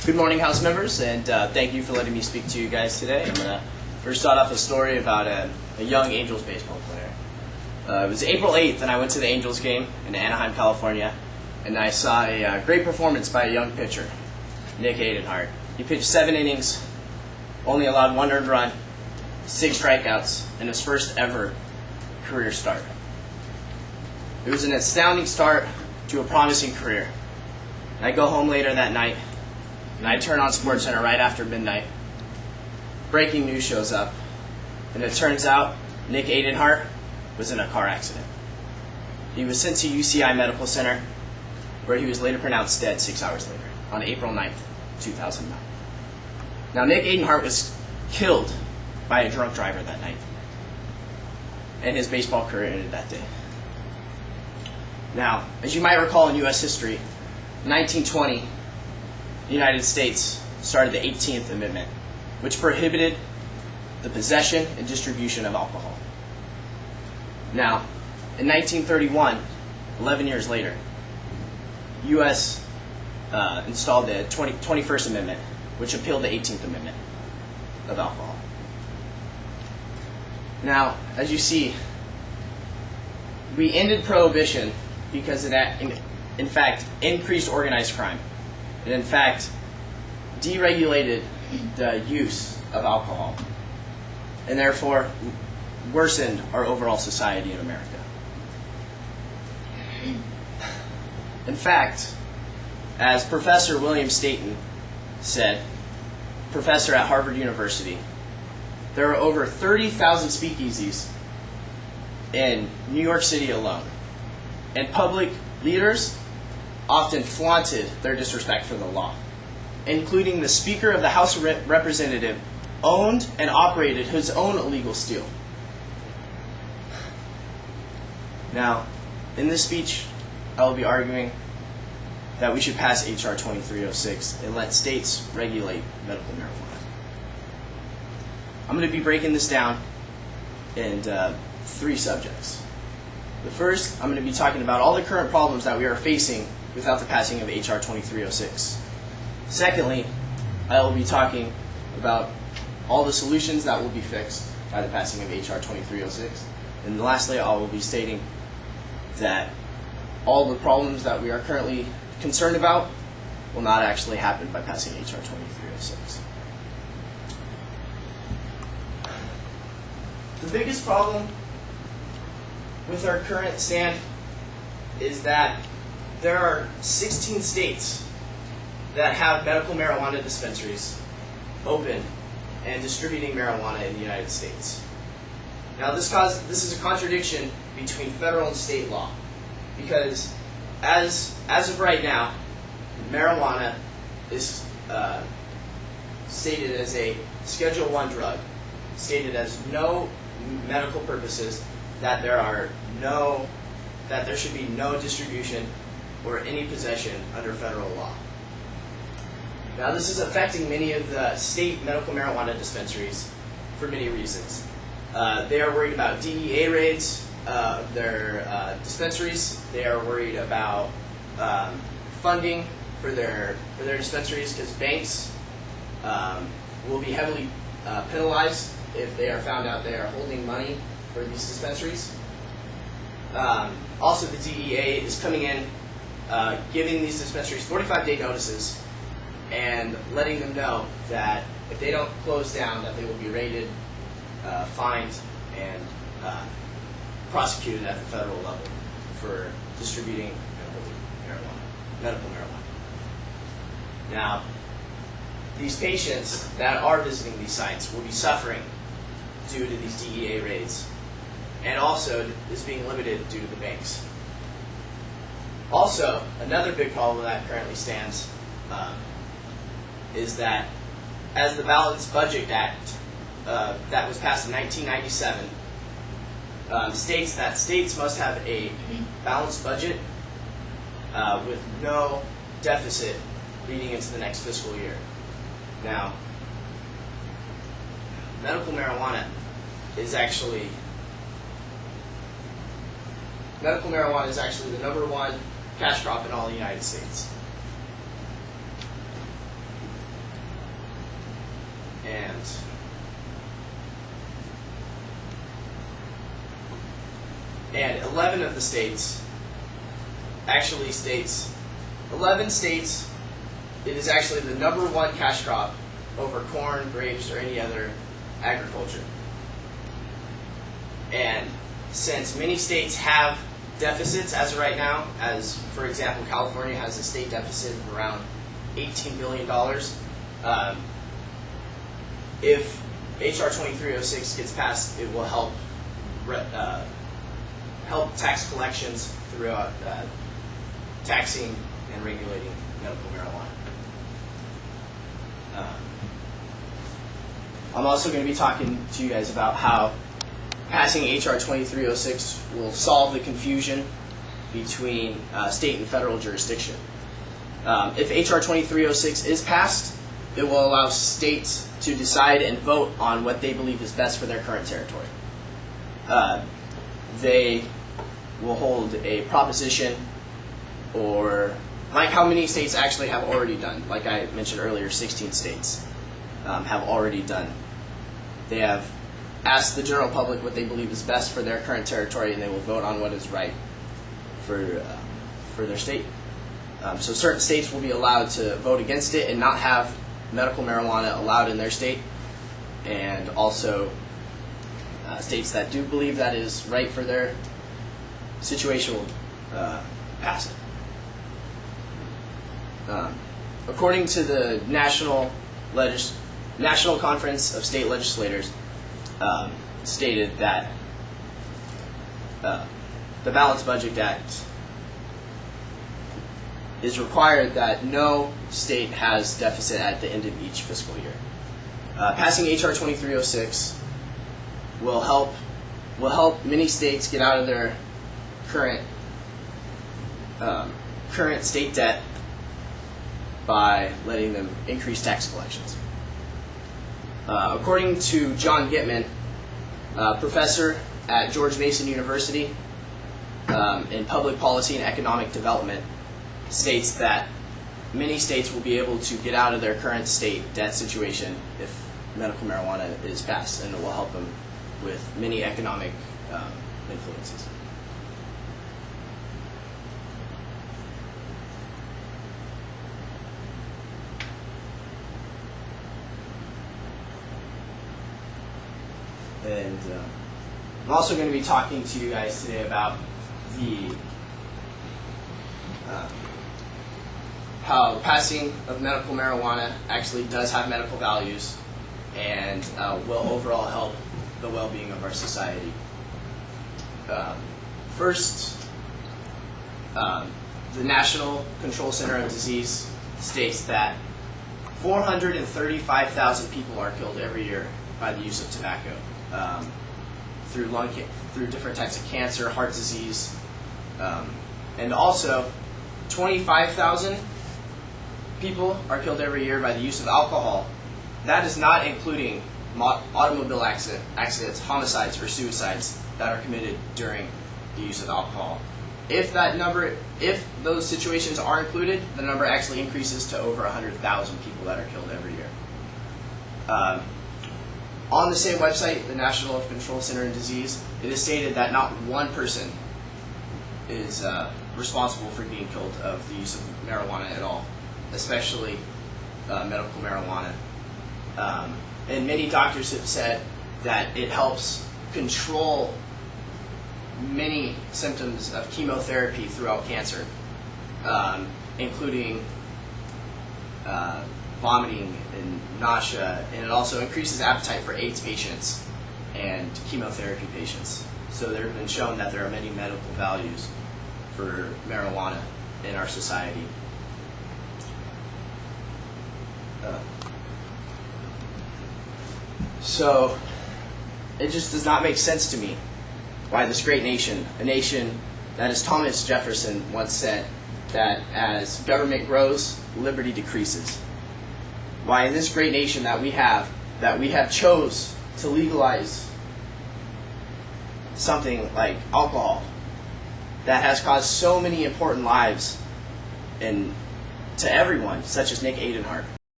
Good morning, House members, and thank you for letting me speak to you guys today. I'm going to first start off a story about a young Angels baseball player. It was April 8th, and I went to the Angels game in Anaheim, California, and I saw a great performance by a young pitcher, Nick Aidenhart. He pitched 7 innings, only allowed 1 earned run, 6 strikeouts, and his first ever career start. It was an astounding start to a promising career. And I go home later that night, and I turn on SportsCenter right after midnight. Breaking news shows up, and it turns out Nick Aidenhart was in a car accident. He was sent to UCI Medical Center, where he was later pronounced dead 6 hours later, on April 9th, 2009. Now, Nick Aidenhart was killed by a drunk driver that night, and his baseball career ended that day. Now, as you might recall in U.S. history, 1920, the United States started the 18th Amendment, which prohibited the possession and distribution of alcohol. Now, in 1931, 11 years later, U.S. Installed the 21st Amendment, which appealed the 18th Amendment of alcohol. Now, as you see, we ended prohibition because it, in fact, increased organized crime. It, in fact, deregulated the use of alcohol, and therefore worsened our overall society in America. In fact, as Professor William Staten said, professor at Harvard University, there are over 30,000 speakeasies in New York City alone, and public leaders often flaunted their disrespect for the law, including the Speaker of the House of Representatives owned and operated his own illegal steel. Now, in this speech, I will be arguing that we should pass H.R. 2306 and let states regulate medical marijuana. I'm going to be breaking this down in 3 subjects. The first, I'm going to be talking about all the current problems that we are facing without the passing of H.R. 2306. Secondly, I will be talking about all the solutions that will be fixed by the passing of H.R. 2306. And lastly, I will be stating that all the problems that we are currently concerned about will not actually happen by passing H.R. 2306. The biggest problem with our current stand is that there are 16 states that have medical marijuana dispensaries open and distributing marijuana in the United States. Now, this is a contradiction between federal and state law, because as of right now, marijuana is stated as a Schedule I drug, stated as no medical purposes, that there should be no distribution or any possession under federal law. Now, this is affecting many of the state medical marijuana dispensaries for many reasons. They are worried about DEA raids of their dispensaries. They are worried about funding for their dispensaries, because banks will be heavily penalized if they are found out they are holding money for these dispensaries. Also, the DEA is coming in, giving these dispensaries 45-day notices and letting them know that if they don't close down, that they will be raided, fined, and prosecuted at the federal level for distributing and holding medical marijuana. Now, these patients that are visiting these sites will be suffering due to these DEA raids, and also is being limited due to the banks. Also, another big problem that currently stands is that as the Balanced Budget Act that was passed in 1997 states that states must have a balanced budget with no deficit leading into the next fiscal year. Now, medical marijuana is actually the #1 cash crop in all the United States. and 11 of the states actually states 11 states it is actually the #1 cash crop over corn, grapes, or any other agriculture. And since many states have deficits as of right now, as for example California has a state deficit of around $18 billion, if HR 2306 gets passed, it will help tax collections throughout taxing and regulating medical marijuana. I'm also going to be talking to you guys about how passing HR 2306 will solve the confusion between state and federal jurisdiction. If HR 2306 is passed, it will allow states to decide and vote on what they believe is best for their current territory. They will hold a proposition, or like how many states actually have already done. Like I mentioned earlier, 16 states have already done. They have asked the general public what they believe is best for their current territory, and they will vote on what is right for their state. So certain states will be allowed to vote against it and not have medical marijuana allowed in their state, and also states that do believe that is right for their situation will pass it. According to the National Conference of State Legislators, stated that the Balanced Budget Act is required that no state has deficit at the end of each fiscal year. Passing HR 2306 will help many states get out of their current state debt by letting them increase tax collections. According to John Gitman, professor at George Mason University in Public Policy and Economic Development, states that many states will be able to get out of their current state debt situation if medical marijuana is passed, and it will help them with many economic influences. And I'm also going to be talking to you guys today about how the passing of medical marijuana actually does have medical values and will overall help the well-being of our society. First, the National Control Center of Disease states that 435,000 people are killed every year by the use of tobacco, through different types of cancer, heart disease, and also 25,000 people are killed every year by the use of alcohol. That is not including automobile accidents, homicides, or suicides that are committed during the use of alcohol. If those situations are included, the number actually increases to over 100,000 people that are killed every year. On the same website, the National Control Center of Disease, it is stated that not one person is responsible for being killed of the use of marijuana at all, especially medical marijuana. And many doctors have said that it helps control many symptoms of chemotherapy throughout cancer, including vomiting and nausea, and it also increases appetite for AIDS patients and chemotherapy patients. So there have been shown that there are many medical values for marijuana in our society. So it just does not make sense to me why this great nation, a nation that, as Thomas Jefferson once said, that as government grows, liberty decreases. Why in this great nation that we have chose to legalize something like alcohol that has caused so many important lives and to everyone, such as Nick Adenhart,